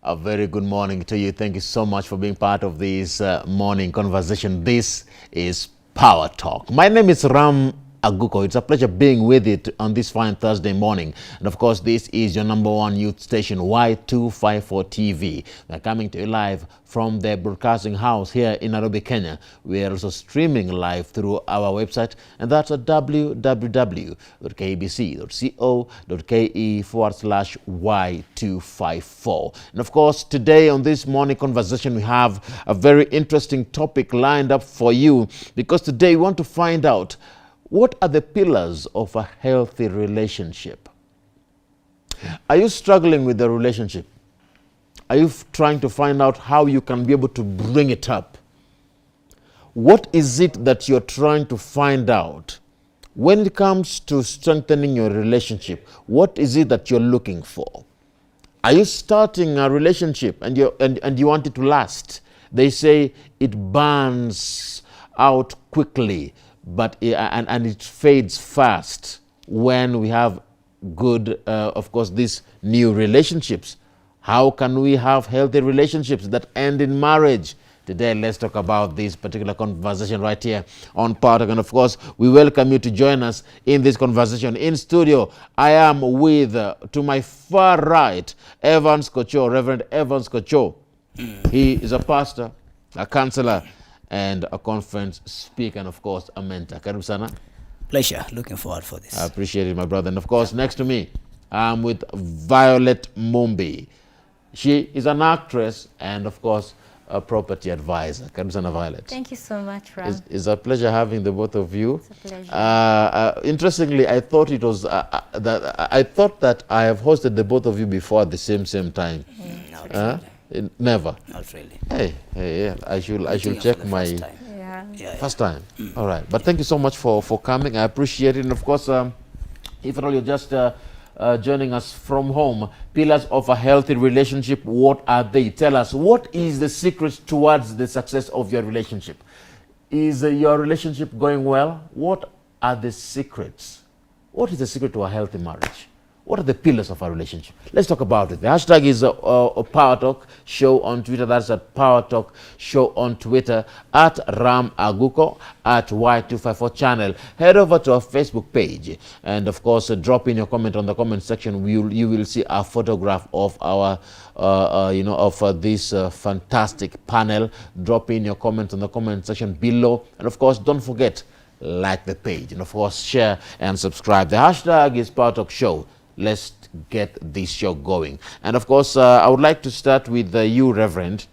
A very good morning to you. Thank you so much for being part of this morning conversation. This is Power Talk. My name is Ram Aguko. It's a pleasure being with you on this fine Thursday morning. And of course, this is your number one youth station, Y254 TV. We're coming to you live from the broadcasting house here in Nairobi, Kenya. We are also streaming live through our website, and that's at www.kbc.co.ke/Y254. And of course, today on this morning conversation, we have a very interesting topic lined up for you, because today we want to find out what are the pillars of a healthy relationship. Are you struggling with the relationship? Are you trying to find out how you can be able to bring it up? What is it that you're trying to find out? When it comes to strengthening your relationship, what is it that you're looking for? Are you starting a relationship and you want it to last? They say it burns out quickly, but it fades fast when we have good, of course, these new relationships. How can we have healthy relationships that end in marriage? Today, let's talk about this particular conversation right here on Power Talk. And of course, we welcome you to join us in this conversation. In studio, I am with, to my far right, Evans Kocho, Reverend Evans Kocho. He is a pastor, a counselor, and a conference speaker, and of course, a mentor. Karibu sana. Pleasure. Looking forward for this. I appreciate it, my brother. And of course, next to me, I'm with Violet Mumbi. She is an actress and, of course, a property advisor. Karibu sana, Violet. Thank you so much, Ram. It's a pleasure having the both of you. It's a pleasure. Interestingly, I thought it was I thought that I have hosted the both of you before at the same time. Not really. Never. Not really. Hey, yeah. I should Meeting check for the my first time. Yeah. first time. All right, but thank you so much for coming. I appreciate it. And of course, if at all you're just joining us from home, pillars of a healthy relationship, what are they? Tell us, what is the secret towards the success of your relationship? Is your relationship going well? What are the secrets? What is the secret to a healthy marriage? What are the pillars of our relationship? Let's talk about it. The hashtag is Power Talk Show on Twitter. That's at Power Talk Show on Twitter, at Ram Aguko, at Y254 channel. Head over to our Facebook page, and of course, drop in your comment on the comment section. You will see a photograph of our, this fantastic panel. Drop in your comments on the comment section below, and of course, don't forget, like the page, and of course, share and subscribe. The hashtag is Power Talk Show. Let's get this show going. And of course, I would like to start with you, Reverend.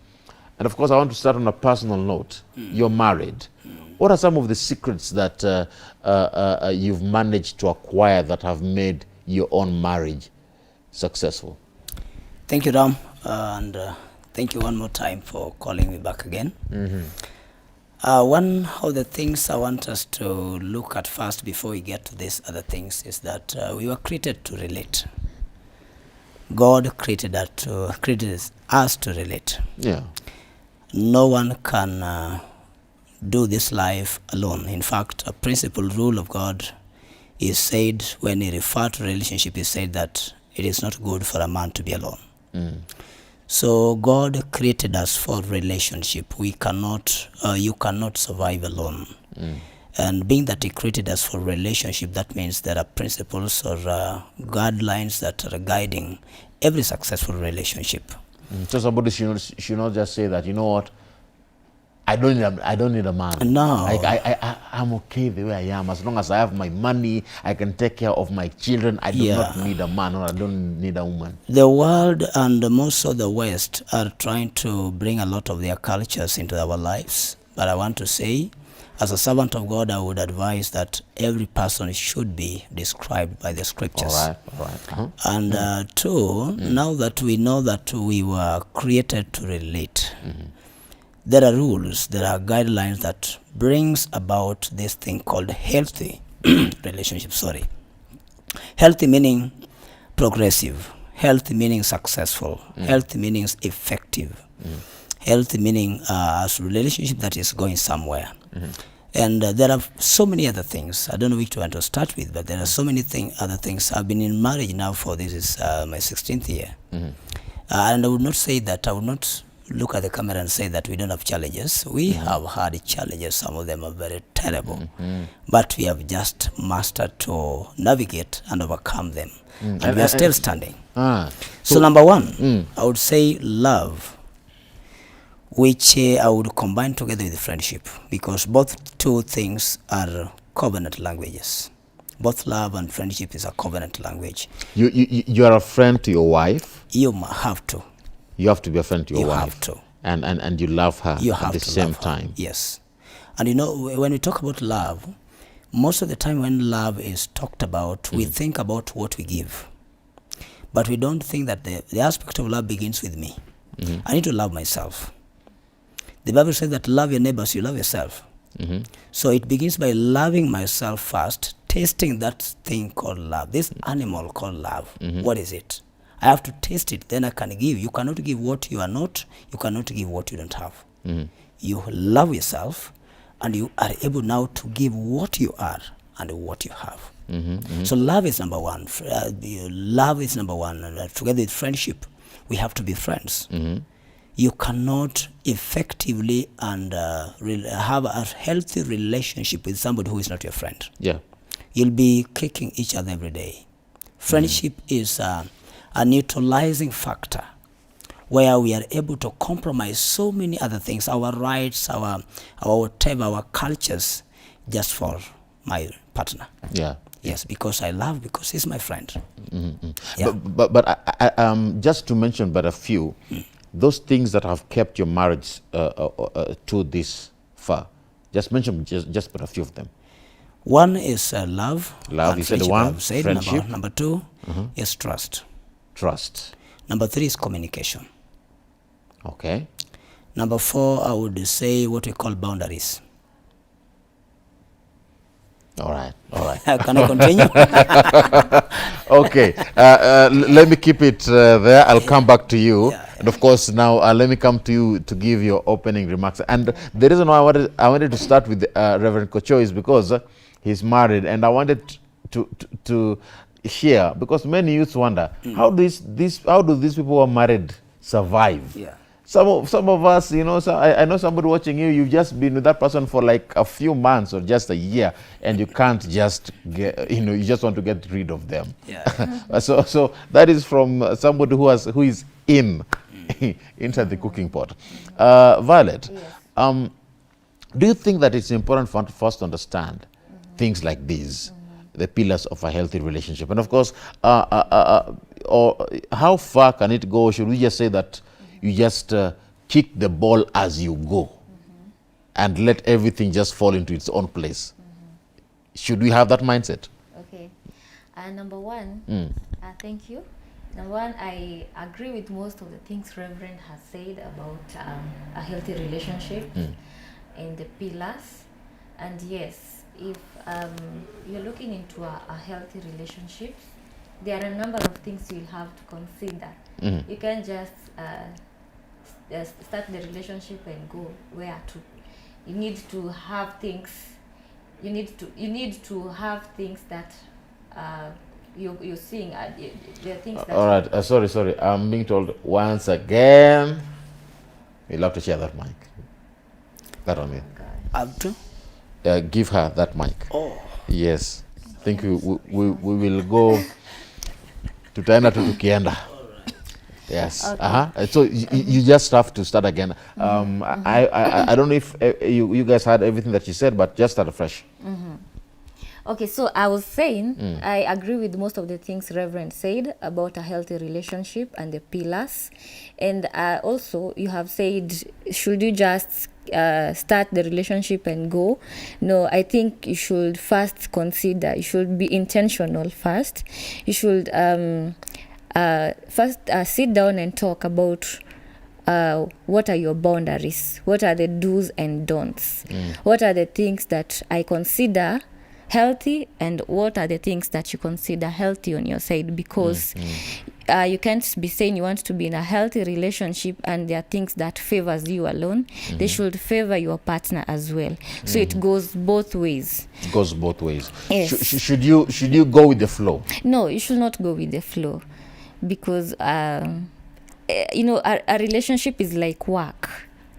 And of course, I want to start on a personal note. You're married. What are some of the secrets that you've managed to acquire that have made your own marriage successful? Thank you, Ram. And thank you one more time for calling me back again. One of the things I want us to look at first before we get to these other things is that we were created to relate. God created us to relate. Yeah. No one can do this life alone. In fact, a principal rule of God is said, when he referred to relationship, he said that it is not good for a man to be alone. So God created us for relationship. We cannot, you cannot survive alone. And being that he created us for relationship, that means there are principles or guidelines that are guiding every successful relationship. So somebody should not just say that, you know what, I don't need a man. No. I'm okay the way I am. As long as I have my money, I can take care of my children. I do not need a man, or I don't need a woman. The world, and more so the West, are trying to bring a lot of their cultures into our lives. But I want to say, as a servant of God, I would advise that every person should be described by the scriptures. All right. And two, now that we know that we were created to relate, there are rules, there are guidelines that brings about this thing called healthy relationship. Healthy meaning progressive, healthy meaning successful, healthy meaning effective, healthy meaning a relationship that is going somewhere. And there are so many other things. I don't know which one to start with, but there are so many other things. I've been in marriage now for this is my 16th year. And I would not say that, I would not look at the camera and say that we don't have challenges. We have had challenges. Some of them are very terrible. But we have just mastered to navigate and overcome them. And we are still standing. So number one, I would say love, which I would combine together with friendship, because both two things are covenant languages. Both love and friendship is a covenant language. You are a friend to your wife. You have to. You have to be a friend to your You wife. have to. And you love her You at have the to same love her. time. Yes. And you know, when we talk about love, most of the time when love is talked about, we think about what we give. But we don't think that the aspect of love begins with me. I need to love myself. The Bible says that love your neighbors, you love yourself. So it begins by loving myself first, tasting that thing called love, this animal called love. What is it? I have to taste it, then I can give. You cannot give what you are not. You cannot give what you don't have. You love yourself, and you are able now to give what you are and what you have. So love is number one. Love is number one. And together with friendship, we have to be friends. You cannot effectively and have a healthy relationship with somebody who is not your friend. Yeah. You'll be kicking each other every day. Friendship is a neutralizing factor where we are able to compromise so many other things, our rights, our whatever, our cultures, just for my partner. Yeah. Yes, because I love, because he's my friend. Yeah. But I, just to mention but a few, those things that have kept your marriage to this far, just mention just but a few of them. One is love. Love, you said one. I've said. Friendship. Number two is trust. Trust. Number three is communication. Okay. Number four, I would say what we call boundaries. All right. All right. Can I continue? Okay. Let me keep it there. I'll come back to you. And of course, now let me come to you to give your opening remarks. And the reason why I wanted to start with Reverend Kocho is because he's married, and I wanted to hear, because many youths wonder how do these people who are married survive? Yeah. Some of us, you know, so I know somebody watching you, you've just been with that person for like a few months or just a year, and you can't just get, you know, you just want to get rid of them. Yeah. So that is from somebody who is inside the cooking pot. Violet, Yes. do you think that it's important for us to understand things like these, the pillars of a healthy relationship? And of course, or how far can it go? Should we just say that you just kick the ball as you go and let everything just fall into its own place? Should we have that mindset? Okay. Number one, thank you. Number one, I agree with most of the things Reverend has said about a healthy relationship and the pillars. And yes, if you're looking into a healthy relationship, there are a number of things you'll have to consider. You can't just start the relationship and go where to. You need to have things. You need to have things that you're seeing. There are things that. All right. Sorry. I'm being told once again. You'll have to share that mic. That one. Up to? Give her that mic. Oh. Yes. Think we will go to Taina to Tukienda. Yes. Okay. So you just have to start again. I don't know if you guys had everything that you said, but just start afresh. Okay, so I was saying I agree with most of the things Reverend said about a healthy relationship and the pillars. And also you have said, should you just start the relationship and go? No, I think you should first consider, you should be intentional first. You should first sit down and talk about what are your boundaries, what are the do's and don'ts, what are the things that I consider healthy and what are the things that you consider healthy on your side, because you can't be saying you want to be in a healthy relationship and there are things that favors you alone. They should favor your partner as well. So it goes both ways. It goes both ways. Yes. Should you go with the flow? No, you should not go with the flow, because a relationship is like work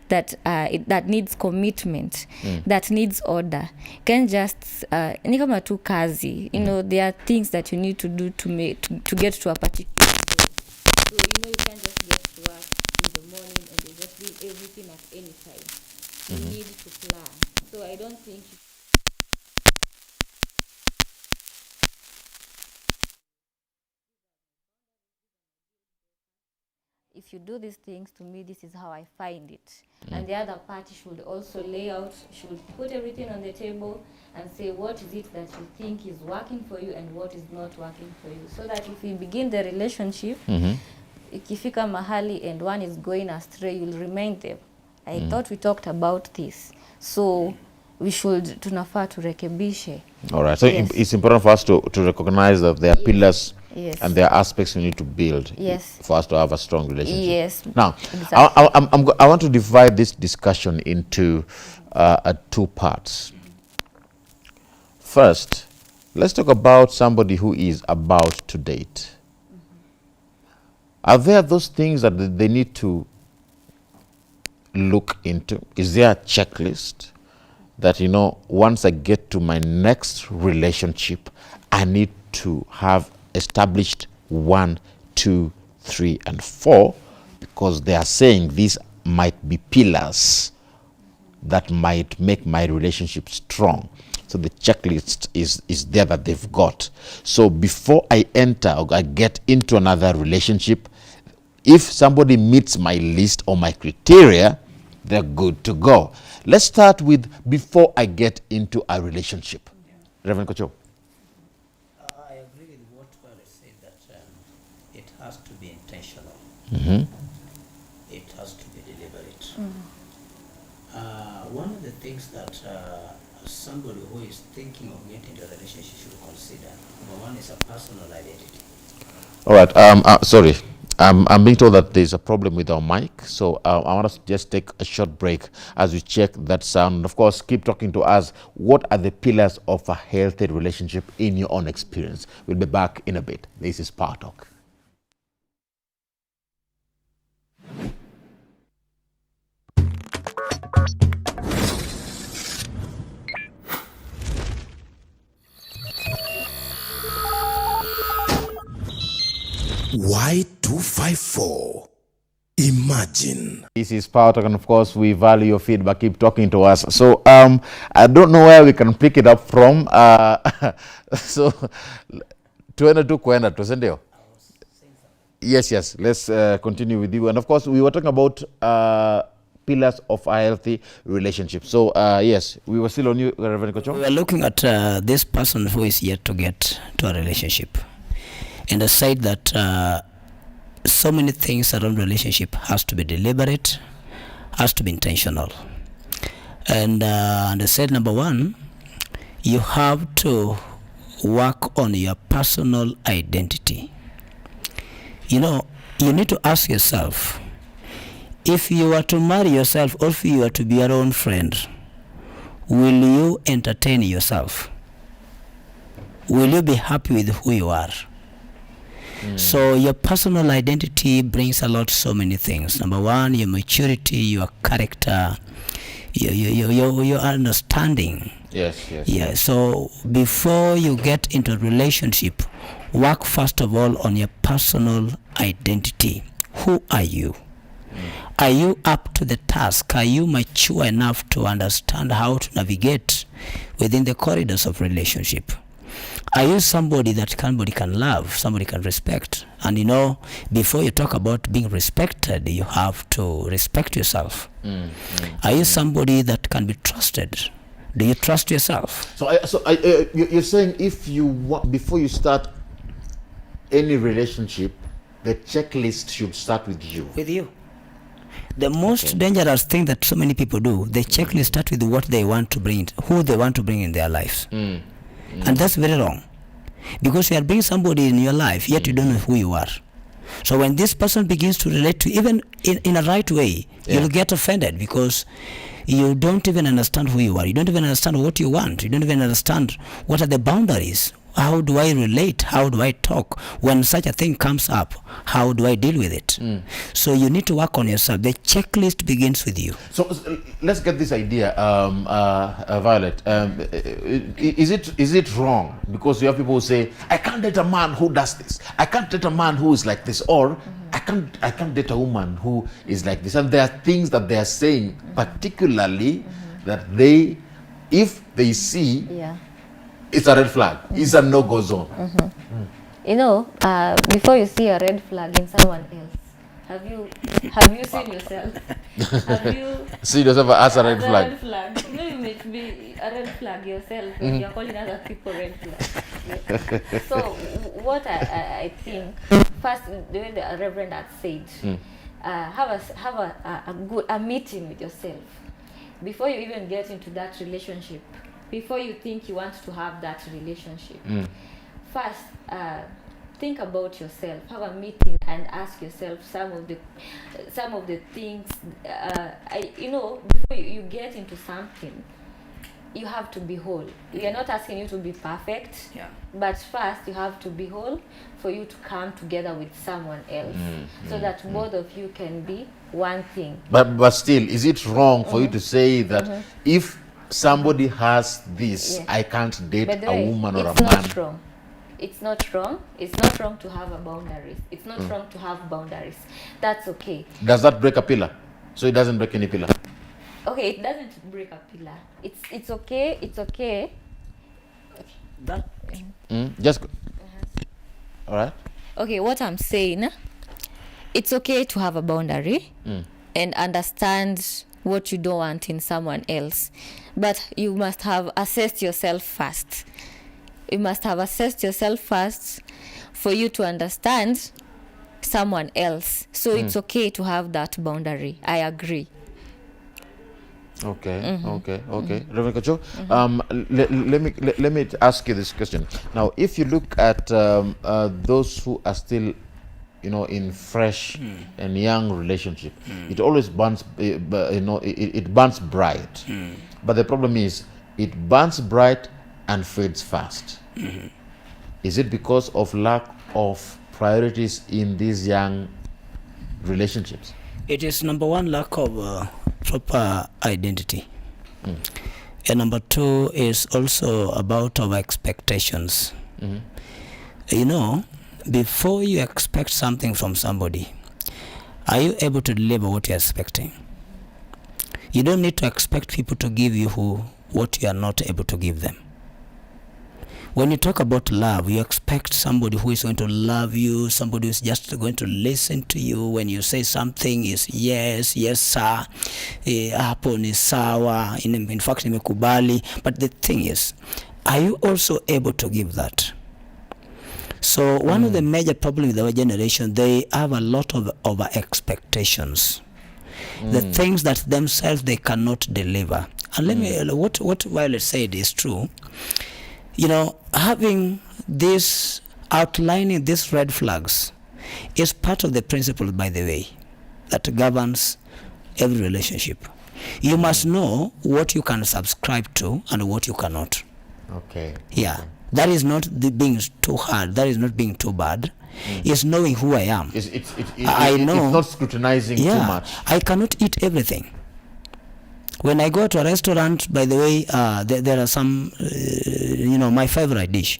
that that needs commitment, that needs order. Can just ni kama tu kazi, there are things that you need to do to get to a particular goal. So you can't just get to work in the morning and you just do everything at any time. You need to plan. So I don't think if you do these things to me, this is how I find it. And the other party should also lay out, should put everything on the table and say what is it that you think is working for you and what is not working for you. So that if we begin the relationship, ikifika mahali and one is going astray, you'll remind them. I thought we talked about this. So we should, tunafaa turekebishe. All right. So Yes. it's important for us to recognize that there are pillars Yes. and there are aspects we need to build Yes. for us to have a strong relationship. Yes. Now, Exactly. I want to divide this discussion into two parts. First, let's talk about somebody who is about to date. Are there those things that they need to look into? Is there a checklist that, once I get to my next relationship, I need to have established 1, 2, 3, and 4, because they are saying these might be pillars that might make my relationship strong. So the checklist is there that they've got. So before I enter or I get into another relationship, if somebody meets my list or my criteria, they're good to go. Let's start with before I get into a relationship. Reverend Kocho. I agree with what Violet said, that it has to be intentional. It has to be deliberate. One of the things that somebody who is thinking of getting into a relationship should consider, number one, is a personal identity. All right. Sorry. I'm being told that there's a problem with our mic, so I want us to just take a short break as we check that sound. Of course, keep talking to us. What are the pillars of a healthy relationship in your own experience? We'll be back in a bit. This is Power Talk. Y254. Imagine. This is Power Talk, and of course, we value your feedback. Keep talking to us. So, I don't know where we can pick it up from. So, tuende tu kuenda tu, sindio? Yes. Let's continue with you. And of course, we were talking about pillars of a healthy relationship. So, yes, we were still on you, Reverend Kocho. We are looking at this person who is yet to get to a relationship. And I said that so many things around relationship has to be deliberate, has to be intentional. And I said, number one, you have to work on your personal identity. You need to ask yourself, if you were to marry yourself or if you were to be your own friend, will you entertain yourself? Will you be happy with who you are? So your personal identity brings so many things. Number one, your maturity, your character, your understanding. Yes. Yeah. So before you get into a relationship, work first of all on your personal identity. Who are you? Are you up to the task? Are you mature enough to understand how to navigate within the corridors of relationship? Are you somebody that somebody can love, somebody can respect? And before you talk about being respected, you have to respect yourself. Are you somebody that can be trusted? Do you trust yourself? So you're saying if you want, before you start any relationship, the checklist should start with you. With you. The most dangerous thing that so many people do, the checklist start with what they want to bring, who they want to bring in their lives. And that's very wrong. Because you are bringing somebody in your life, yet you don't know who you are. So when this person begins to relate to, even in a right way, you'll get offended because you don't even understand who you are. You don't even understand what you want. You don't even understand what are the boundaries. How do I relate? How do I talk? When such a thing comes up, how do I deal with it? So you need to work on yourself. The checklist begins with you. So let's get this idea, Violet. Is it wrong? Because you have people who say, I can't date a man who does this. I can't date a man who is like this. Or I can't date a woman who is like this. And there are things that they are saying, particularly that if they see, Yeah. it's a red flag. It's a no-go zone. You know, before you see a red flag in someone else, have you seen yourself? Have you See yourself as a red as flag. red flag? Maybe you might be a red flag yourself when you're calling other people red flags. So what I think, first, the way the Reverend had said, have a meeting with yourself before you even get into that relationship. Before you think you want to have that relationship, first think about yourself. Have a meeting and ask yourself some of the things. Before you get into something, you have to be whole. We are not asking you to be perfect, but first you have to be whole for you to come together with someone else, so that both of you can be one thing. But still, is it wrong for you to say that if somebody has this, Yes. I can't date By the a way, woman or a it's man? not wrong. It's not wrong. It's not wrong to have a boundaries. It's not wrong to have boundaries. That's okay. Does that break a pillar? So it doesn't break any pillar. Okay, it doesn't break a pillar. It's okay. It's okay. That Just all right. Okay, what I'm saying, it's okay to have a boundary and understand what you don't want in someone else, but you must have assessed yourself first. You must have assessed yourself first for you to understand someone else. So it's okay to have that boundary. I agree. Okay, okay. Reverend Kacho, let me ask you this question. Now, if you look at those who are still, in fresh and young relationship, it always burns, it burns bright. But the problem is, it burns bright and fades fast. Is it because of lack of priorities in these young relationships? it is number one, lack of proper identity. And number two is also about our expectations. Before you expect something from somebody, are you able to deliver what you're expecting? You don't need to expect people to give you what you are not able to give them. When you talk about love, you expect somebody who is going to love you, somebody who is just going to listen to you. When you say something is yes, sir, hapo ni sawa, in fact nimekubali. But the thing is, are you also able to give that? So one of the major problems with our generation, they have a lot of over expectations. The things that themselves they cannot deliver. And let me, what Violet said is true. Having this, outlining these red flags is part of the principle, by the way, that governs every relationship. You must know what you can subscribe to and what you cannot. Okay. Yeah. That is not being too hard. That is not being too bad. It's knowing who I am. I know. It's not scrutinizing too much. I cannot eat everything. When I go to a restaurant, by the way, there are some, my favorite dish.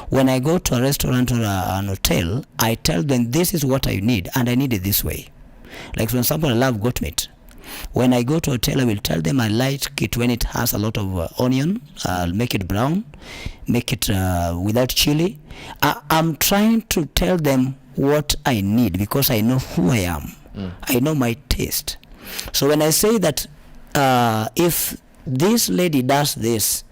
When I go to a restaurant or an hotel, I tell them this is what I need, and I need it this way. Like for example, I love goat meat. When I go to a hotel, I will tell them I like it when it has a lot of onion. I'll make it brown, make it without chili. I'm trying to tell them what I need because I know who I am. I know my taste. So when I say that if this lady does this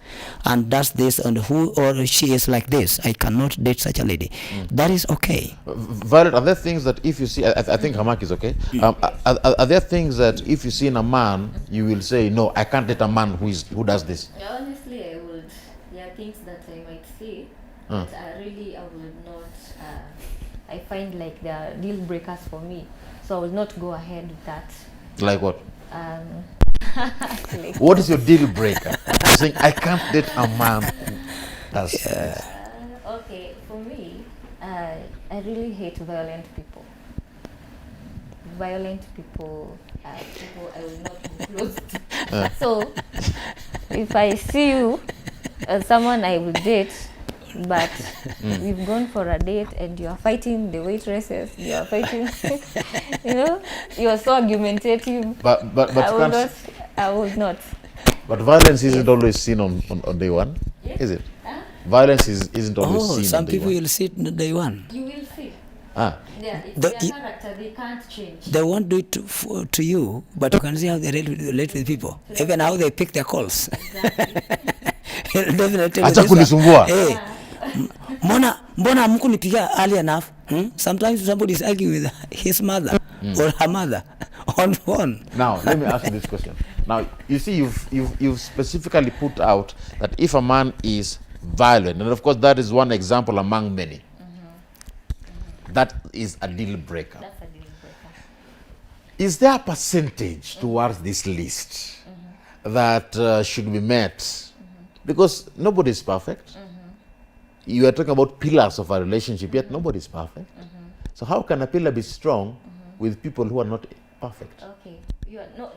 and who or she is like this, I cannot date such a lady. That is okay. Violet, are there things that if you see, I think Hamak is okay. Are there things that if you see in a man, you will say, no, I can't date a man who does this? Yeah, honestly, I would. There are things that I might see, but I would not. I find like they are deal breakers for me, so I will not go ahead with that. Like what? Like, What is your deal breaker? You're saying I can't date a man who does this. okay, for me, I really hate violent people. violent people are people I will not be close to. So if I see you as someone I will date, but we've gone for a date and you are fighting the waitresses, you are fighting, you are so argumentative. But I would not. But violence isn't always seen on day one, is it? Violence isn't always seen on day one. Some people will see it on day one. You will see. Yeah, it's their character, they can't change. They won't do it to you, but you can see how they relate with people. Even how they pick their calls. Definitely. Acha kunisumbua. Hey, mbona hamkunipigia early enough? Sometimes somebody is arguing with his mother or her mother on phone. Now, let me ask you this question. Now, you see, you've specifically put out that if a man is violent, and of course that is one example among many, that is a deal breaker. That's a deal breaker. Is there a percentage towards this list that should be met? Because nobody is perfect. You are talking about pillars of a relationship, yet nobody is perfect. So how can a pillar be strong with people who are not perfect? Okay,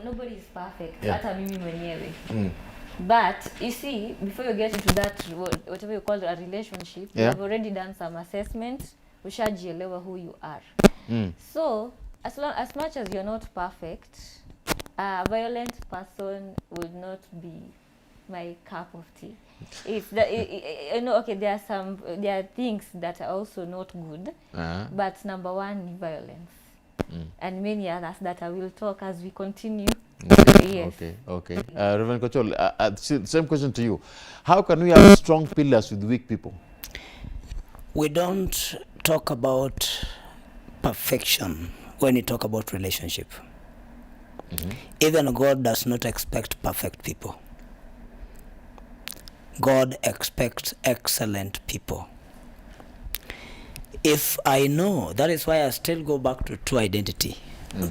nobody is perfect. Yeah. Hata mimi mwenyewe. But you see, before you get into that, whatever you call a relationship, you have already done some assessment. Ushajielewa who you are. So as much as you're not perfect, a violent person would not be my cup of tea. It's okay, there are things that are also not good, but number one, violence, and many others that I will talk as we continue. Yes. Okay. Reverend Kochol, same question to you. How can we have strong pillars with weak people? We don't talk about perfection when we talk about relationship. Even God does not expect perfect people. God expects excellent people. If I know, that is why I still go back to true identity,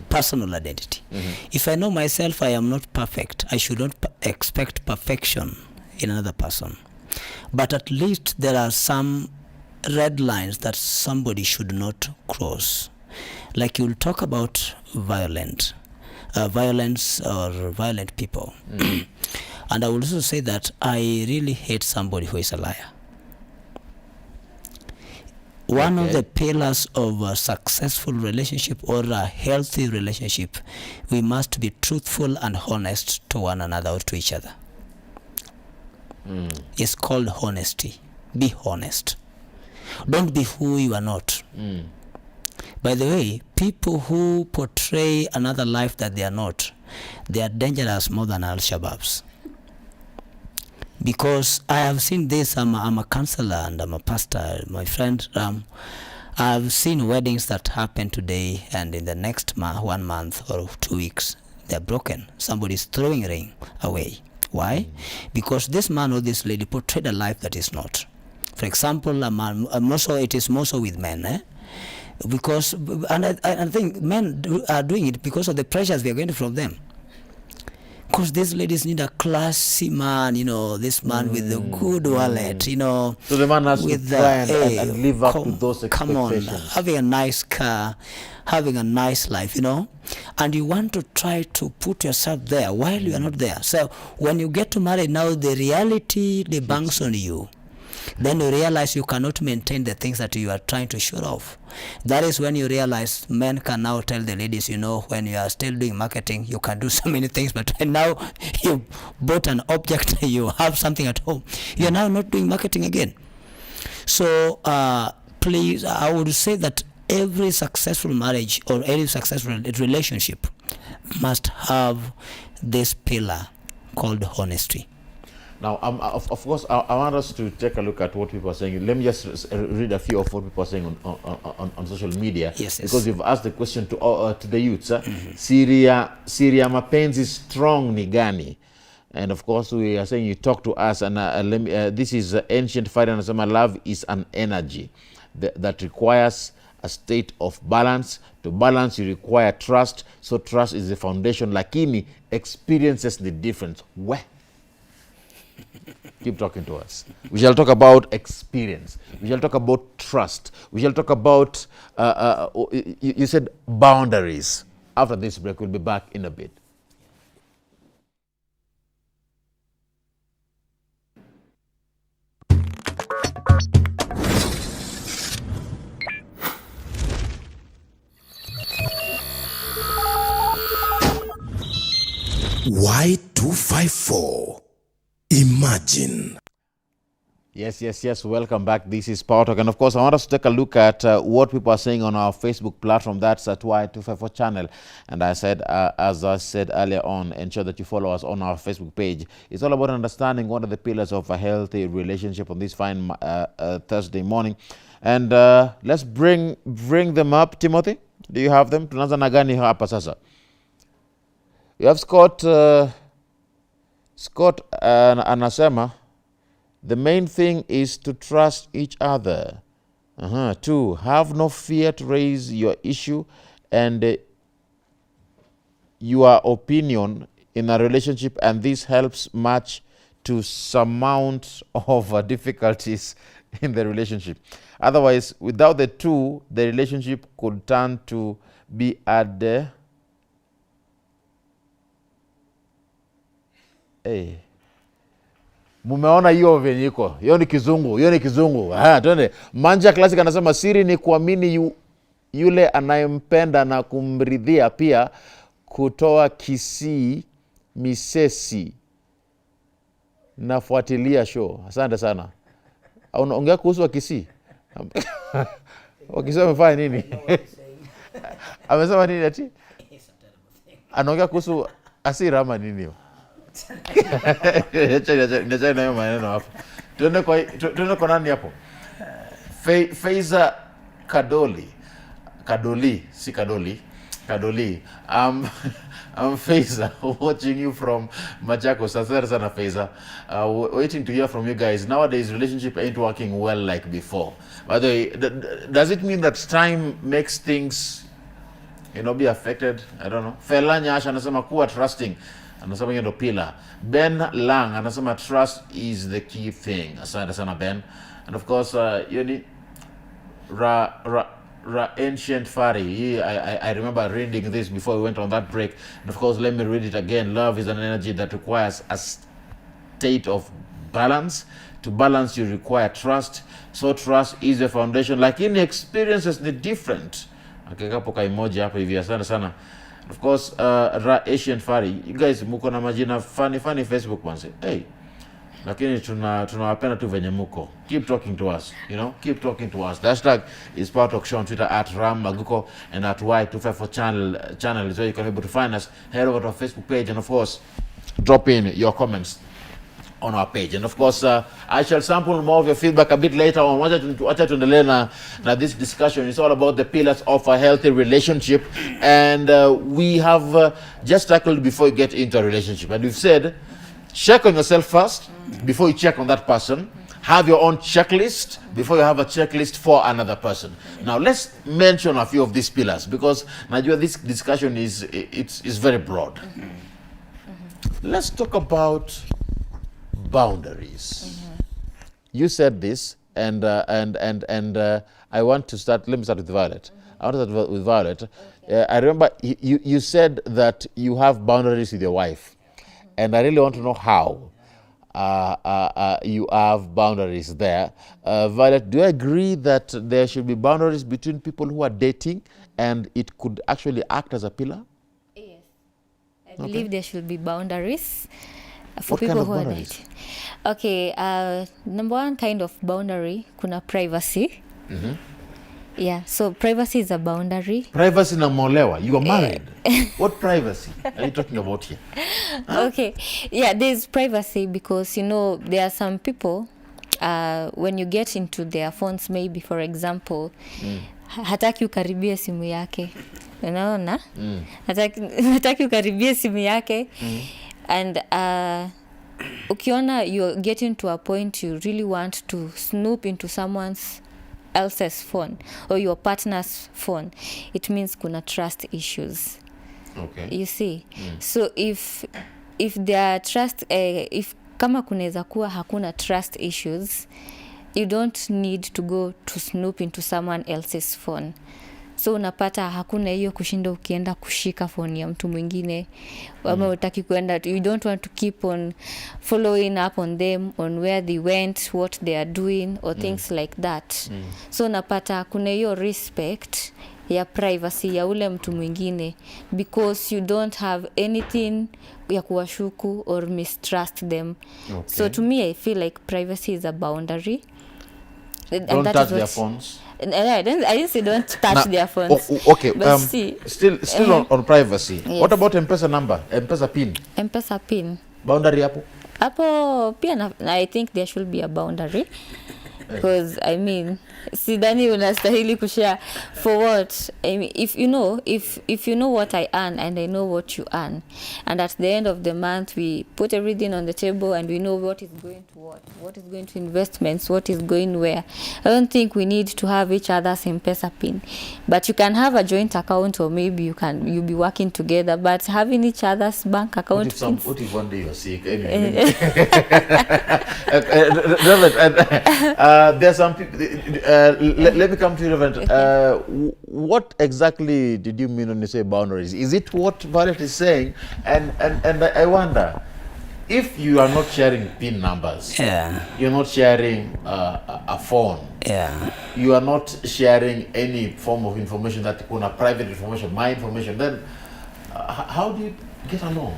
personal identity. If I know myself I am not perfect, I should not expect perfection in another person. But at least there are some red lines that somebody should not cross. Like you'll talk about violence or violent people. And I will also say that I really hate somebody who is a liar. One of the pillars of a successful relationship or a healthy relationship, we must be truthful and honest to one another or to each other. It's called honesty. Be honest. Don't be who you are not. By the way, people who portray another life that they are not, they are dangerous more than Al-Shabaabs. Because I have seen this, I'm a counselor and I'm a pastor, my friend Ram. I've seen weddings that happen today and in the next 1 month or 2 weeks, they're broken. Somebody's throwing a ring away. Why? Because this man or this lady portrayed a life that is not. For example, a man, it is more so with men, because, and I think men are doing it because of the pressures we are getting from them. Because these ladies need a classy man, this man with a good wallet, So the man has to try and live up to those expectations. Come on, having a nice car, having a nice life, And you want to try to put yourself there while you are not there. So when you get to marry now, the reality debunks on you. Then you realize you cannot maintain the things that you are trying to show off. That is when you realize men can now tell the ladies, when you are still doing marketing, you can do so many things, but now you bought an object, you have something at home. You are now not doing marketing again. So please, I would say that every successful marriage or every successful relationship must have this pillar called honesty. Now, of course, I want us to take a look at what people are saying. Let me just read a few of what people are saying on social media. Yes. Because you've asked the question to the youths. Syria mapenzi strong ni gani? And of course, we are saying you talk to us. And this is ancient fire. And love is an energy that requires a state of balance. To balance, you require trust. So trust is the foundation. Lakini experiences the difference. Where? Keep talking to us. We shall talk about experience. We shall talk about trust. We shall talk about, you said boundaries. After this break, we'll be back in a bit. Y254. Imagine. Yes. Welcome back. This is Power Talk. And of course, I want us to take a look at what people are saying on our Facebook platform. That's at Y254 channel. And I said, as I said earlier on, ensure that you follow us on our Facebook page. It's all about understanding what are the pillars of a healthy relationship on this fine Thursday morning. And let's bring them up. Timothy, do you have them? Tunaanza na gani hapa sasa? You have Scott. Scott anasema, the main thing is to trust each other. 2, have no fear to raise your issue and your opinion in a relationship, and this helps much to surmount of difficulties in the relationship. Otherwise, without the 2, the relationship could turn to be at the mumeona hiyo venye iko. Hiyo ni kizungu. Twende. Manja Classic anasema siri ni kuamini yule anayempenda na kumridhia, pia kutoa kisii misesi. Nafuatilia show. Asante sana. Ongea kuhusu Wakisii. Wakisii wamefanya nini? Amesema nini ati? Anaongea kuhusu asira ama nini? Niacha nayo maneno hapo. Tuende kwa nani hapo? Faiza Kadoli. I'm Faiza, watching you from Machakos. Asante sana Faiza. Waiting to hear from you guys. Nowadays, relationship ain't working well like before. By the way, does it mean that time makes things, be affected? I don't know. Felanya Asha anasema kuwa trusting. Anasema hiyo ndo pillar. Ben Lang anasema trust is the key thing. Asante sana Ben. And of course, Ancient Fari. I remember reading this before we went on that break. And of course, let me read it again. Love is an energy that requires a state of balance. To balance, you require trust. So trust is the foundation. Lakini experiences ni different. Akikapo ka emoji hapo hivi. Asante sana. Of course, Asian Fari, you guys muko na majina funny Facebook once. Hey, lakini tunawapenda tu venye muko. Keep talking to us, keep talking to us. The hashtag is Power Talk Show on Twitter at Ram Maguko and at Y254 channel is where you can be able to find us. Head over to our Facebook page and of course, drop in your comments on our page. And of course, I shall sample more of your feedback a bit later on. Wacha tuendelee na this discussion. It's all about the pillars of a healthy relationship. And we have just tackled before you get into a relationship. And we've said, check on yourself first before you check on that person. Have your own checklist before you have a checklist for another person. Now, let's mention a few of these pillars because Najua, this discussion is very broad. Let's talk about boundaries. You said this, and I want to start. Let me start with Violet. I want to start with Violet. I remember you said that you have boundaries with your wife, and I really want to know how you have boundaries there. Violet, do you agree that there should be boundaries between people who are dating, and it could actually act as a pillar? Yes, I believe there should be boundaries. For what people kind of who are boundaries? dating. Okay, number one kind of boundary, kuna privacy. Yeah, so privacy is a boundary. Privacy na molewa. You are married. What privacy are you talking about here? Okay, yeah, there's privacy because, there are some people, when you get into their phones, maybe, for example, hataki ukaribie simu yake. Unaona? Hataki ukaribie simu yake. And ukiona you're getting to a point you really want to snoop into someone else's phone or your partner's phone, it means kuna trust issues. Okay. You see? So if there are trust, if kama kunaweza kuwa hakuna trust issues, you don't need to go to snoop into someone else's phone. So unapata hakuna hiyo kushinda ukienda kushika phone ya mtu mwingine ama utaki kuenda, you don't want to keep on following up on them on where they went, what they are doing or things like that. So unapata kuna hiyo respect ya privacy ya ule mtu mwingine because you don't have anything ya kuwashuku or mistrust them. So to me I feel like privacy is a boundary. Don't touch their phones. I didn't say don't touch their phones. Okay, but still on privacy. Yes. What about M-Pesa number, M-Pesa pin? M-Pesa pin. Boundary hapo? Hapo pia I think there should be a boundary. Because I mean, sidhani unastahili kushare for what? I mean, if you know what I earn and I know what you earn, and at the end of the month we put everything on the table and we know what is going to what is going to investments, what is going where. I don't think we need to have each other's M-Pesa pin, but you can have a joint account or maybe you'll be working together, but having each other's bank account. What if one day you're sick? There's some people. Let me come to you, Reverend. What exactly did you mean when you say boundaries? Is it what Violet is saying? And I wonder, if you are not sharing PIN numbers, you're not sharing a phone, you are not sharing any form of information that kuna private information, my information, then how do you get along?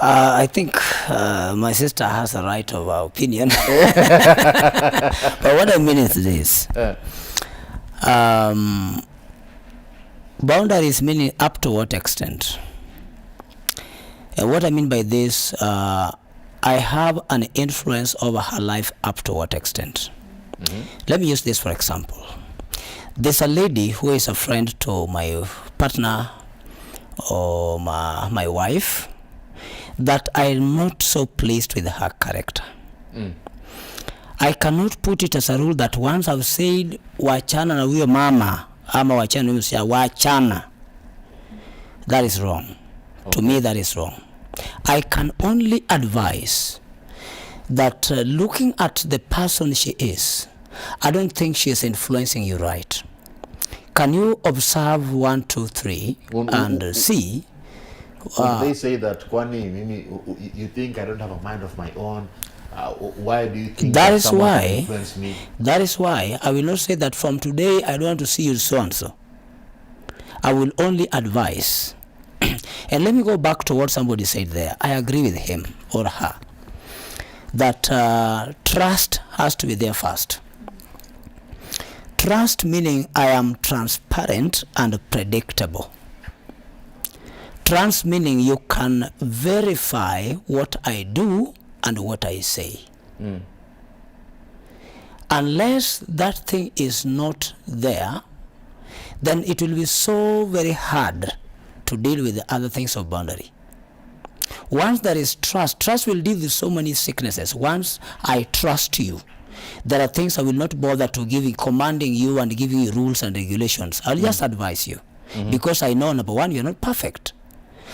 I think my sister has a right of opinion. But what I mean is this. Boundaries meaning up to what extent? What I mean by this, I have an influence over her life up to what extent? Let me use this for example. There's a lady who is a friend to my partner or my wife, that I am not so pleased with her character. I cannot put it as a rule that once I've said wachana na huyo mama ama wachana na huyo wachana, that is wrong. To me that is wrong. I can only advise that looking at the person she is, I don't think she is influencing you right. Can you observe 1, 2, 3 and see? When they say that, Kwani, Mimi, you think I don't have a mind of my own, why do you think that someone can influence me? That is why I will not say that from today I don't want to see you so and so. I will only advise. And let me go back to what somebody said there. I agree with him or her that trust has to be there first. Trust meaning I am transparent and predictable. Trust meaning you can verify what I do and what I say. Unless that thing is not there, then it will be so very hard to deal with the other things of boundary. Once there is trust will deal with so many sicknesses. Once I trust you, there are things I will not bother to commanding you and giving you rules and regulations. I'll just advise you because I know, number one, you're not perfect.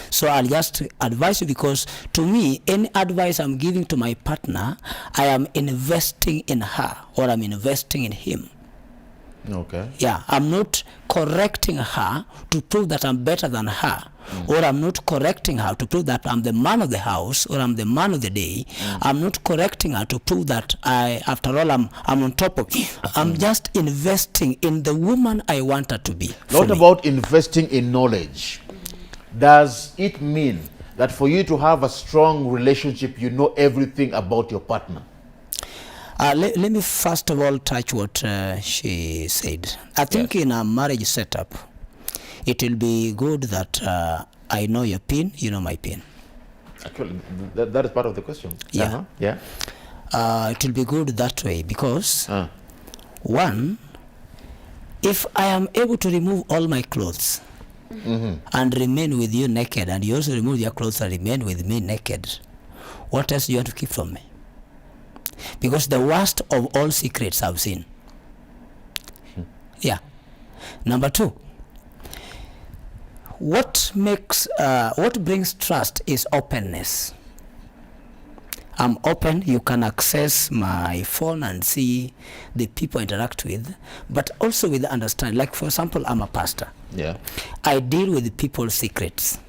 So I'll just advise you because to me, any advice I'm giving to my partner, I am investing in her or I'm investing in him. Okay. Yeah, I'm not correcting her to prove that I'm better than her, or I'm not correcting her to prove that I'm the man of the house or I'm the man of the day. I'm not correcting her to prove that after all, I'm on top of it. I'm just investing in the woman I want her to be. Not about investing in knowledge. Does it mean that for you to have a strong relationship, you know everything about your partner? Let me first of all touch what she said. I think in a marriage setup, it will be good that I know your PIN, you know my PIN. Actually, that is part of the question. Yeah. It will be good that way because, one, if I am able to remove all my clothes and remain with you naked, and you also remove your clothes and remain with me naked, what else do you want to keep from me? Because the worst of all secrets I've seen. Yeah. Number two, what brings trust is openness. I'm open. You can access my phone and see the people I interact with, but also with the understanding. Like, for example, I'm a pastor. Yeah. I deal with people's secrets.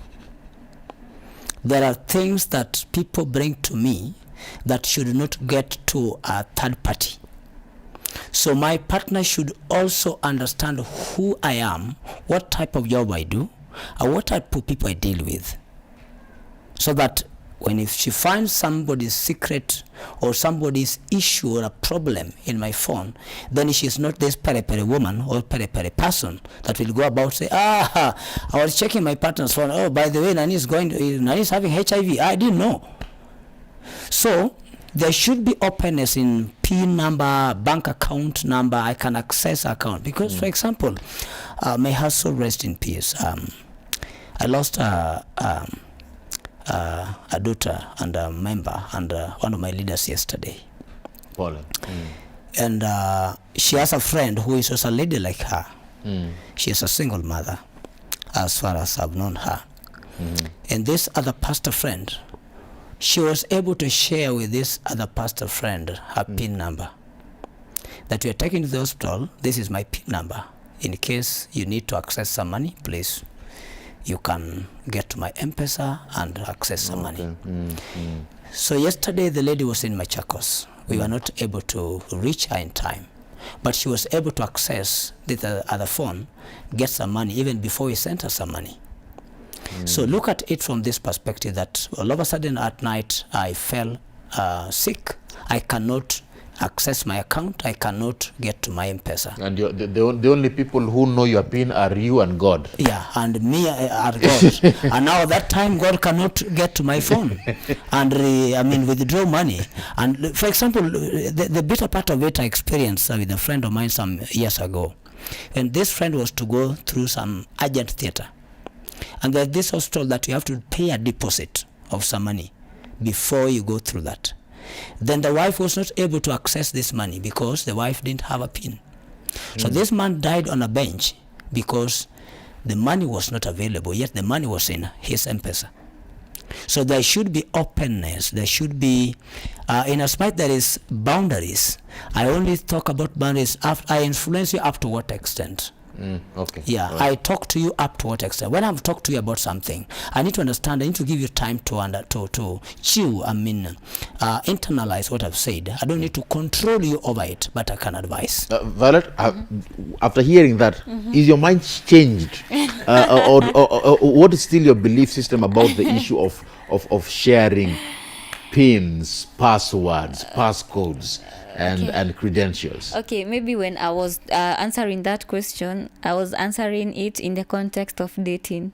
There are things that people bring to me that should not get to a third party. So my partner should also understand who I am, what type of job I do, and what type of people I deal with. So that when if she finds somebody's secret or somebody's issue or a problem in my phone, then she's not this peri woman or peri person that will go about say, I was checking my partner's phone. Oh, by the way, Nani's having HIV. I didn't know. So there should be openness in PIN number, bank account number. I can access account because, for example, may her soul rest in peace. I lost a daughter and a member and one of my leaders yesterday. And she has a friend who is also a lady like her. She is a single mother, as far as I've known her. And this other pastor friend, she was able to share with this other pastor friend her PIN number. That we are taking to the hospital, this is my PIN number. In case you need to access some money, please, you can get to my M-Pesa and access some money. So yesterday the lady was in Machakos. We were not able to reach her in time, but she was able to access the other phone, get some money even before we sent her some money. So look at it from this perspective that all of a sudden at night I fell sick. I cannot access my account. I cannot get to my M-Pesa. And the only people who know your PIN are you and God. Yeah, and me are God. And now that time God cannot get to my phone and withdraw money. And for example, the bitter part of it I experienced with a friend of mine some years ago. And this friend was to go through some urgent theater. And there's this hospital that you have to pay a deposit of some money before you go through that. Then the wife was not able to access this money because the wife didn't have a PIN. So this man died on a bench because the money was not available, yet the money was in his M-Pesa. So there should be openness. There should be, in as much there is boundaries. I only talk about boundaries after I influence you up to what extent. Okay. Yeah, right. I talk to you up to what extent. When I've talked to you about something, I need to understand. I need to give you time to chew. Internalize what I've said. I don't need to control you over it, but I can advise. Violet, after hearing that, is your mind changed, or what is still your belief system about the issue of sharing pins, passwords, passcodes? And credentials. Okay, maybe when I was answering that question, I was answering it in the context of dating.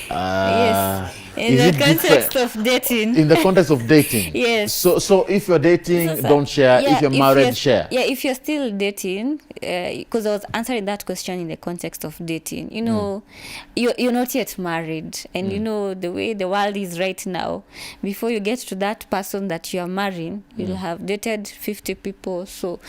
Yes, in the context of dating. In the context of dating. Yes. So if you're dating, don't share. Yeah, if you're married, share. Yeah, if you're still dating, because I was answering that question in the context of dating. You know, you're not yet married, and you know the way the world is right now. Before you get to that person that you are marrying, you'll have dated 50 people. So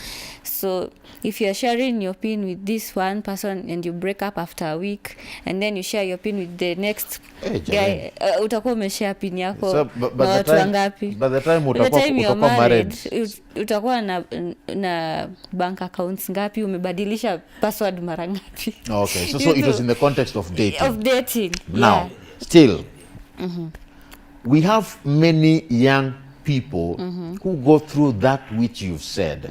if you're sharing your PIN with this one person and you break up after a week, and then you share your PIN with the next guy, utakuwa umeshare PIN yako na watu wangapi? By the time utakuwa married, utakuwa na bank accounts ngapi, umebadilisha password mara ngapi? Okay, so it was in the context of dating. Of dating. Now, still, we have many young people who go through that which you've said.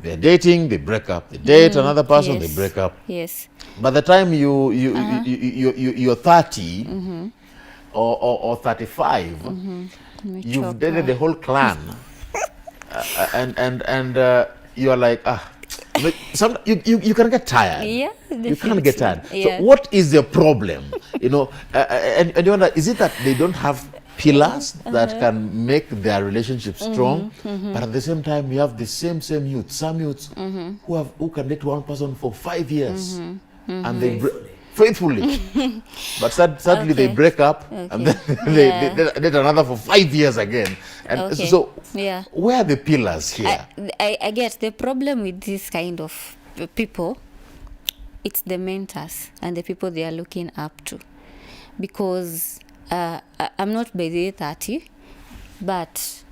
They're dating, they break up. They date another person, yes. they break up. Yes. By the time you're 30 or 35, you've dated the whole clan, and you're like, you can get tired. Yeah, definitely. You can't get tired. Yeah. So what is the problem? And you wonder, is it that they don't have pillars that can make their relationship strong, but at the same time you have the same youth, some youths who can date one person for 5 years and they faithfully, but sadly they break up and then they date another for 5 years again, and so where are the pillars here? I get the problem with this kind of people. It's the mentors and the people they are looking up to, because I'm not by the 30, but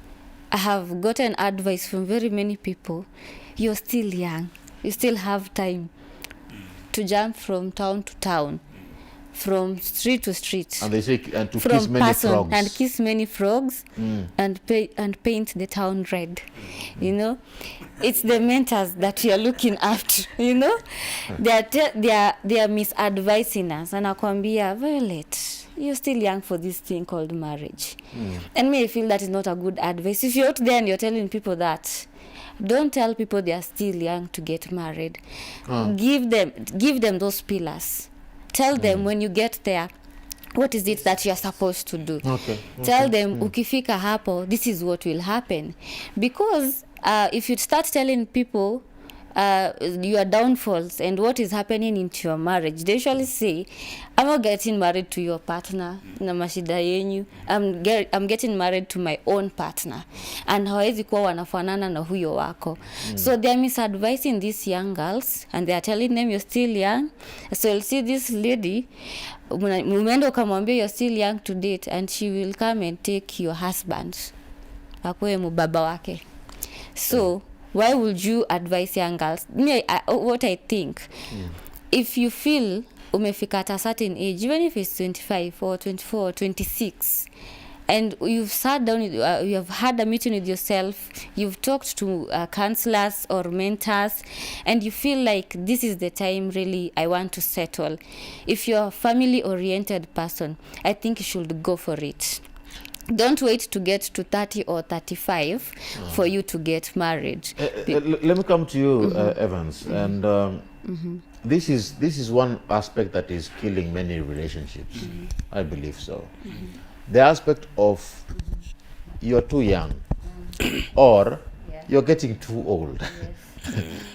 I have gotten advice from very many people. You're still young. You still have time to jump from town to town, from street to street. And they say and to from kiss many person frogs. and kiss many frogs and paint the town red. You know, it's the mentors that you are looking after. You know, they are misadvising us. And akwambia, Violet, you're still young for this thing called marriage. And me, I feel that is not a good advice. If you're out there and you're telling people that, don't tell people they are still young to get married. Give them those pillars. Tell them when you get there, what is it that you're supposed to do. Tell them, ukifika hapo, this is what will happen. Because if you start telling people your downfalls and what is happening into your marriage, they usually say, I'm not getting married to your partner na mashida yenyu, I'm getting married to my own partner, and hawezi kuwa wanafanana na huyo wako. So they are misadvising these young girls and they are telling them you're still young. So you'll see this lady, umeenda ukamwambia you're still young to date, and she will come and take your husband akwe mubaba wake. So why would you advise young girls? What I think, if you feel umefika at a certain age, even if it's 25 or 24 or 26, and you've sat down, you have had a meeting with yourself, you've talked to counselors or mentors, and you feel like this is the time really I want to settle. If you're a family-oriented person, I think you should go for it. Don't wait to get to 30 or 35 for you to get married. Let me come to you, Evans. And this is one aspect that is killing many relationships. I believe so. The aspect of you're too young or you're getting too old.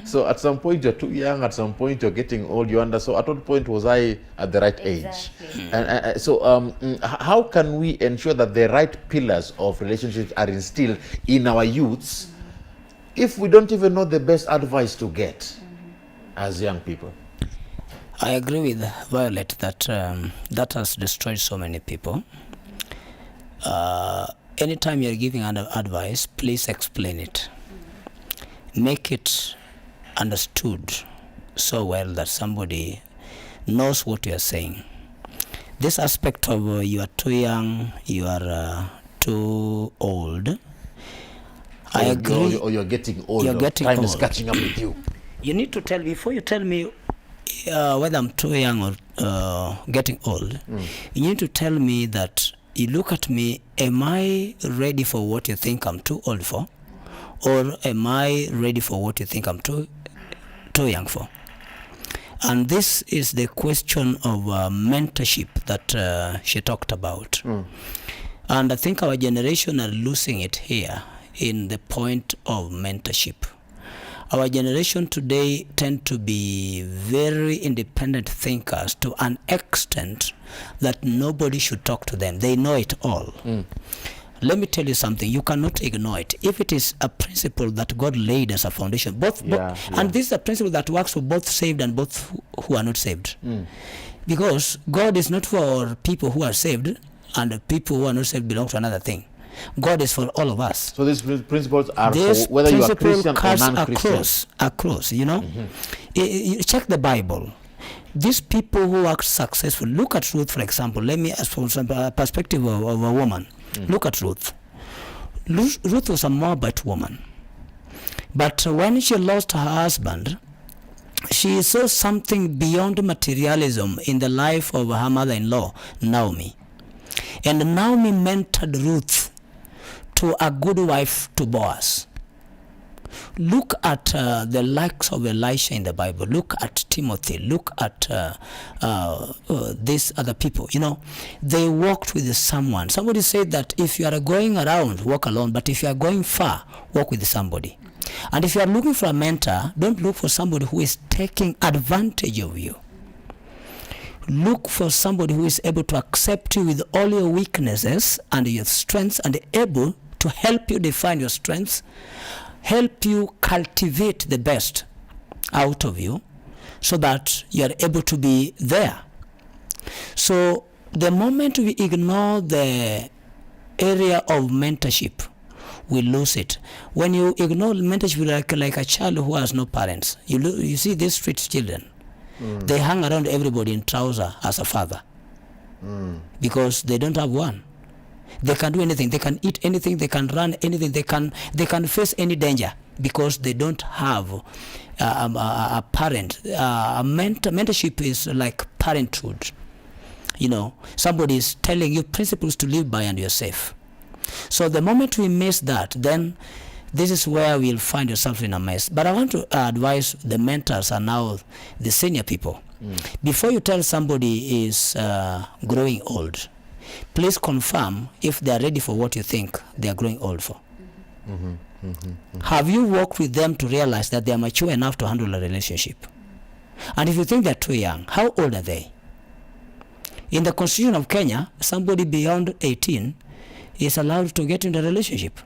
So at some point you're too young, at some point you're getting old. You wonder, so at what point was I at the right age? And so how can we ensure that the right pillars of relationships are instilled in our youths if we don't even know the best advice to get as young people? I agree with Violet that that has destroyed so many people. Anytime you're giving advice, please explain it. Make it understood so well that somebody knows what you're saying. This aspect of you are too young, you are too old, I agree. Or you're getting old. You're getting time old. is catching up with you. You need to tell, before you tell me whether I'm too young or getting old, you need to tell me that you look at me, am I ready for what you think I'm too old for? Or am I ready for what you think I'm too young for? And this is the question of mentorship that she talked about. And I think our generation are losing it here in the point of mentorship. Our generation today tend to be very independent thinkers to an extent that nobody should talk to them. They know it all. Let me tell you something, you cannot ignore it. If it is a principle that God laid as a foundation, and this is a principle that works for both saved and both who are not saved. Because God is not for people who are saved, and the people who are not saved belong to another thing. God is for all of us. So these principles are for whether you are Christian or non-Christian. Across, you know. You check the Bible. These people who are successful, look at Ruth, for example. Let me ask from some perspective of a woman. Look at Ruth. Ruth was a Moabite woman. But when she lost her husband, she saw something beyond materialism in the life of her mother-in-law, Naomi. And Naomi mentored Ruth to a good wife to Boaz. Look at the likes of Elisha in the Bible. Look at Timothy. Look at these other people. You know, they walked with someone. Somebody said that if you are going around, walk alone. But if you are going far, walk with somebody. And if you are looking for a mentor, don't look for somebody who is taking advantage of you. Look for somebody who is able to accept you with all your weaknesses and your strengths, and able to help you define your strengths, help you cultivate the best out of you so that you are able to be there. So the moment we ignore the area of mentorship, we lose it. When you ignore mentorship like a child who has no parents, you see these street children, they hang around everybody in trouser as a father because they don't have one. They can do anything. They can eat anything. They can run anything. They can face any danger because they don't have a parent. Mentorship is like parenthood. You know, somebody is telling you principles to live by and you're safe. So the moment we miss that, then this is where we'll find yourself in a mess. But I want to advise the mentors and now the senior people. Before you tell somebody is growing old, please confirm if they are ready for what you think they are growing old for. Have you worked with them to realize that they are mature enough to handle a relationship? And if you think they're too young, how old are they? In the Constitution of Kenya, somebody beyond 18 is allowed to get into a relationship,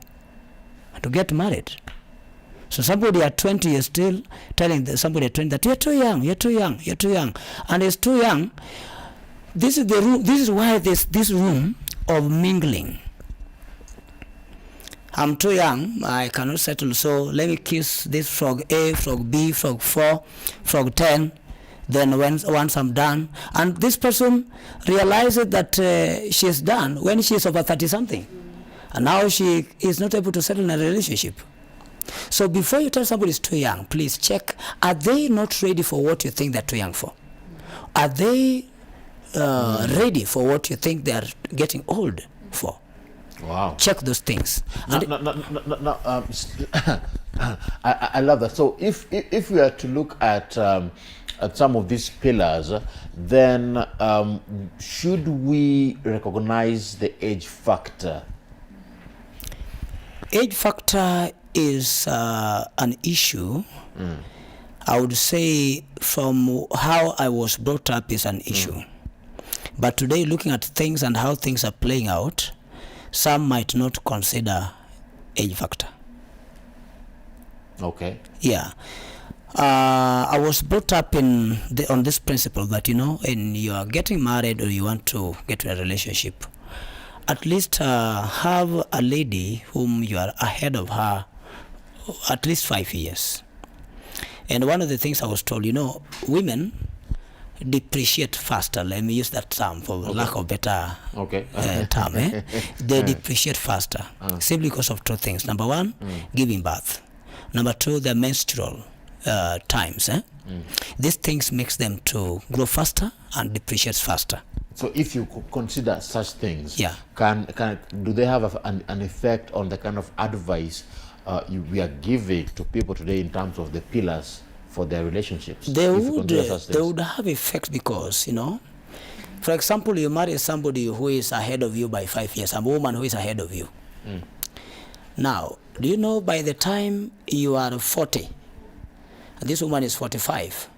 to get married. So somebody at 20 is still telling somebody at 20 that you're too young, you're too young, you're too young. And it's too young. This is the room. This is why this room of mingling. I'm too young, I cannot settle, so let me kiss this frog A, frog B, frog 4, frog 10. Then once I'm done, and this person realizes that she is done when she is over 30-something, and now she is not able to settle in a relationship. So before you tell somebody is too young, please check, are they not ready for what you think they're too young for? Are they ready for what you think they are getting old for? Wow. Check those things. I love that. So if we are to look at some of these pillars, then should we recognize the age factor? Age factor is an issue. I would say from how I was brought up is an issue. But today, looking at things and how things are playing out, some might not consider age factor. Okay. Yeah. I was brought up on this principle that, you know, when you are getting married or you want to get in a relationship, at least have a lady whom you are ahead of her at least 5 years. And one of the things I was told, you know, women depreciate faster. Let me use that term for lack of better term. They depreciate faster simply because of two things. Number one, giving birth. Number two, their menstrual times. These things makes them to grow faster and depreciate faster. So if you consider such things, Yeah. do they have an effect on the kind of advice we are giving to people today in terms of the pillars for their relationships? They would have effect because, you know, for example, you marry somebody who is ahead of you by 5 years, a woman who is ahead of you. Now, do you know by the time you are 40, and this woman is 45,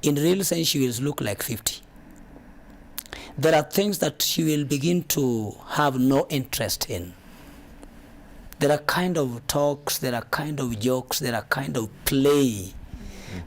in real sense she will look like 50. There are things that she will begin to have no interest in. There are kind of talks, there are kind of jokes, there are kind of play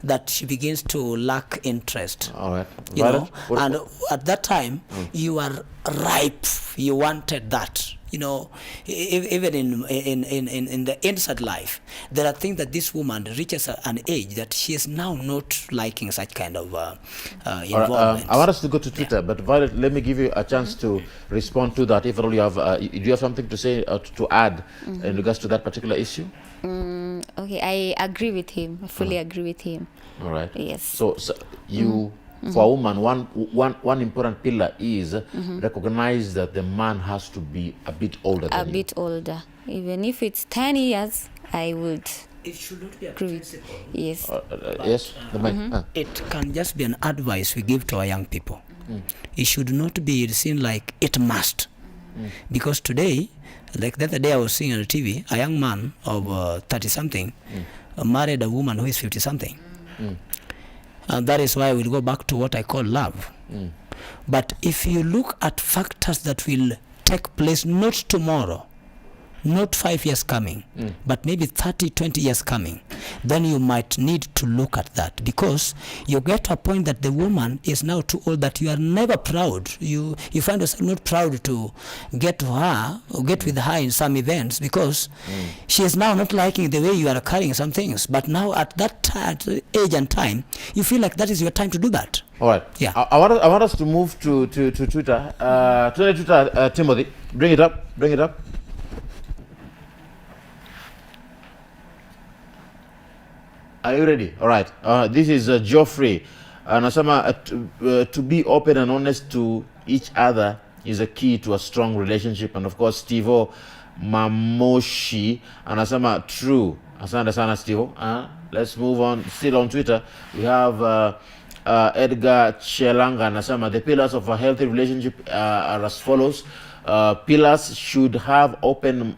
that she begins to lack interest. All right. You know, and at that time, you are ripe. You wanted that. You know, even in the inside life, there are things that this woman reaches an age that she is now not liking such kind of involvement. I want us to go to Twitter, but Violet, let me give you a chance to respond to that. If at all you have, do you have something to say to add in regards to that particular issue? Okay, I agree with him. I fully agree with him. All right. Yes. So you, for a woman, one important pillar is recognize that the man has to be a bit older than you. A bit older. Even if it's 10 years, I would. It should not be a Agree. principle. Yes. Yes. It can just be an advice we give to our young people. It should not be seen like it must. Because today, like the other day I was seeing on the TV, a young man of 30-something married a woman who is 50-something. And that is why we'll go back to what I call love. But if you look at factors that will take place not tomorrow, not 5 years coming, but maybe 30, 20 years coming, then you might need to look at that, because you get to a point that the woman is now too old that you are never proud. You find yourself not proud to get to her or get with her in some events, because she is now not liking the way you are carrying some things. But now at that age and time, you feel like that is your time to do that. All right. Yeah. I want us to move to Twitter. Twitter, Timothy, bring it up. Are you ready? All right. This is Geoffrey. Anasema to be open and honest to each other is a key to a strong relationship. And of course, Stevo Mamoshi anasema true. Asante sana Stevo. Let's move on. Still on Twitter, we have Edgar Chelanga anasema the pillars of a healthy relationship are as follows. Partners should have open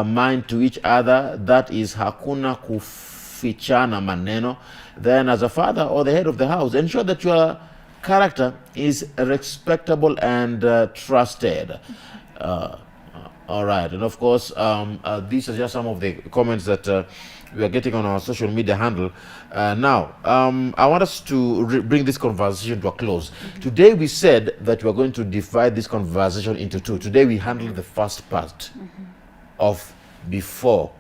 mind to each other. That is hakuna kufichana maneno. Then as a father or the head of the house, ensure that your character is respectable and trusted. All right. And of course, these are just some of the comments that we are getting on our social media handle. Now, I want us to bring this conversation to a close. Today we said that we are going to divide this conversation into two. Today we handled the first part of before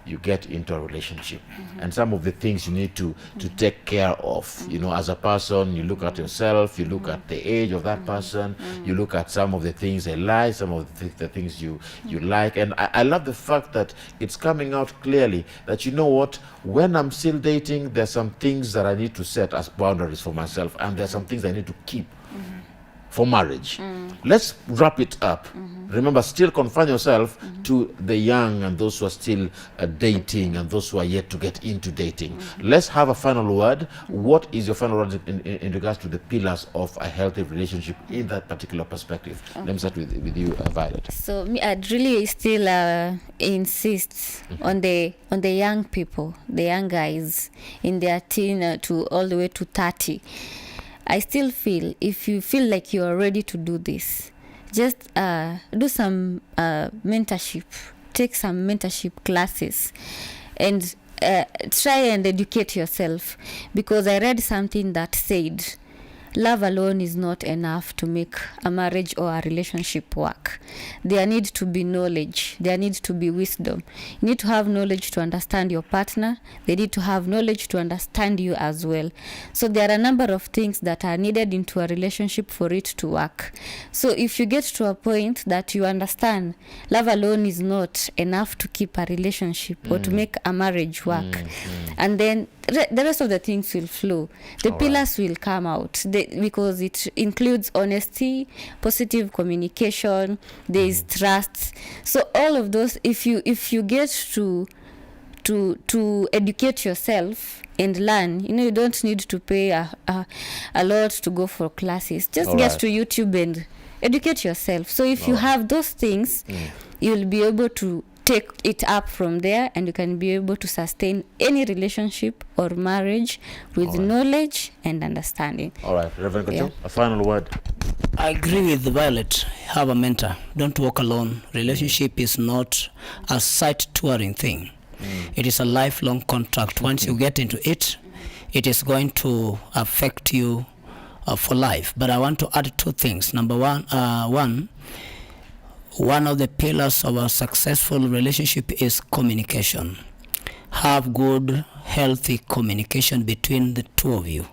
you get into a relationship and some of the things you need to take care of. You know, as a person, you look at yourself, you look at the age of that person, you look at some of the things they like, some of the things you like. And I love the fact that it's coming out clearly that, you know what, when I'm still dating, there's some things that I need to set as boundaries for myself, and there's some things I need to keep for marriage. Let's wrap it up. Remember, still confine yourself to the young and those who are still dating and those who are yet to get into dating. Let's have a final word. What is your final word in regards to the pillars of a healthy relationship in that particular perspective? Let me start with you, Violet. So me, I'd really still insist on the young people, the young guys in their teen to all the way to 30. I still feel if you feel like you are ready to do this, just do some mentorship, take some mentorship classes, and try and educate yourself. Because I read something that said, love alone is not enough to make a marriage or a relationship work. There needs to be knowledge. There needs to be wisdom. You need to have knowledge to understand your partner. They need to have knowledge to understand you as well. So there are a number of things that are needed into a relationship for it to work. So if you get to a point that you understand love alone is not enough to keep a relationship or to make a marriage work, and then the rest of the things will flow. The pillars will come out because it includes honesty, positive communication, there is trust. So all of those, if you get to educate yourself and learn, you know, you don't need to pay a lot to go for classes. Just get to YouTube and educate yourself. So if you have those things, you'll be able to take it up from there, and you can be able to sustain any relationship or marriage with knowledge and understanding. All right, Reverend Kocho, a final word. I agree with Violet. Have a mentor. Don't walk alone. Relationship is not a sight touring thing. It is a lifelong contract. Once you get into it, it is going to affect you for life. But I want to add two things. Number one, one of the pillars of a successful relationship is communication. Have good, healthy communication between the two of you.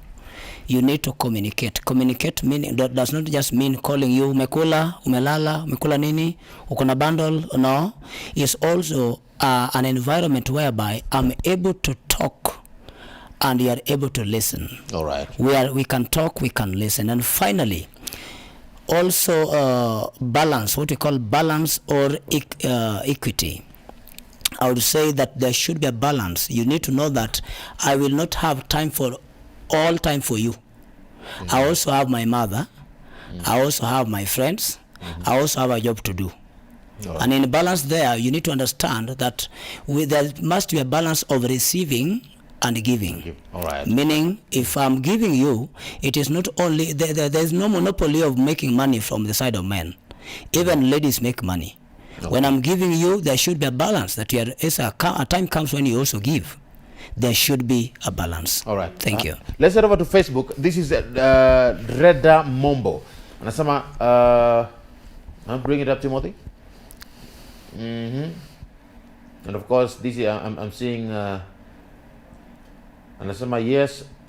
You need to communicate. Communicate meaning that does not just mean calling you umekula, umelala, umekula nini, uko na bundle. No, it's also an environment whereby I'm able to talk and you are able to listen. All right. We can talk, we can listen. And finally, also balance, what we call balance or equity. I would say that there should be a balance. You need to know that I will not have time for all time for you. I also have my mother. I also have my friends. I also have a job to do. And in balance there, you need to understand that there must be a balance of receiving and giving. All right. Meaning, if I'm giving you, it is not only, there is no monopoly of making money from the side of men. Even ladies make money. When I'm giving you, there should be a balance. That you are, a time comes when you also give. There should be a balance. All right. Thank you. Let's head over to Facebook. This is Reda Mombo. Anasema, I'll bring it up, Timothy. And of course, this is, I'm seeing, Anasema,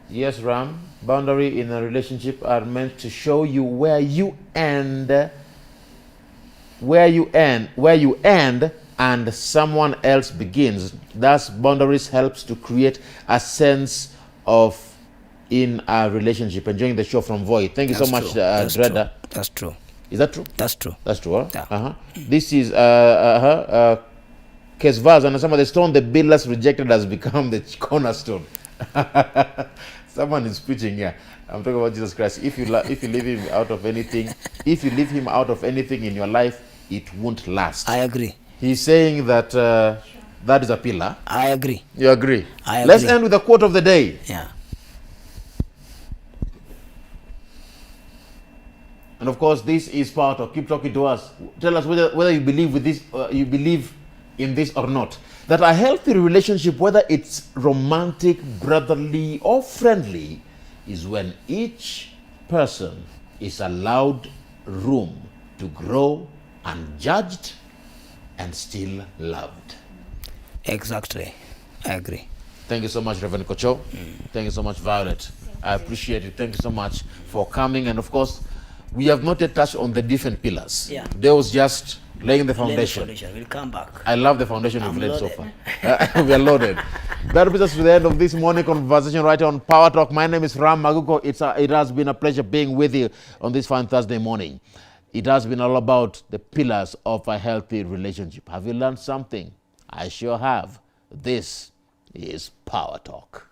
yes, Ram. Boundary in a relationship are meant to show you where you end, and someone else begins. Thus, boundaries helps to create a sense of in a relationship. Enjoying the show from Void. Thank you so much, Dreda. That's true. Is that true? That's true. That's true. Huh? Yeah. This is Kesvaz, and some of the stone the builders rejected has become the cornerstone. Someone is preaching here. I'm talking about Jesus Christ. If you leave him out of anything, in your life, it won't last. I agree. He's saying that that is a pillar. I agree. You agree? I agree. Let's end with the quote of the day. Yeah. And of course, this is part of keep talking to us. Tell us whether you believe with this, you believe in this or not. That a healthy relationship, whether it's romantic, brotherly, or friendly, is when each person is allowed room to grow unjudged and still loved. Exactly. I agree. Thank you so much, Reverend Kocho. Thank you so much, Violet. I appreciate it. Thank you so much for coming. And of course, we have not yet touched on the different pillars. Yeah. There was just laying the foundation. We'll come back. I love the foundation we've laid so far. We are loaded. That brings us to the end of this morning conversation right on Power Talk. My name is Ram Maguko. It has been a pleasure being with you on this fine Thursday morning. It has been all about the pillars of a healthy relationship. Have you learned something? I sure have. This is Power Talk.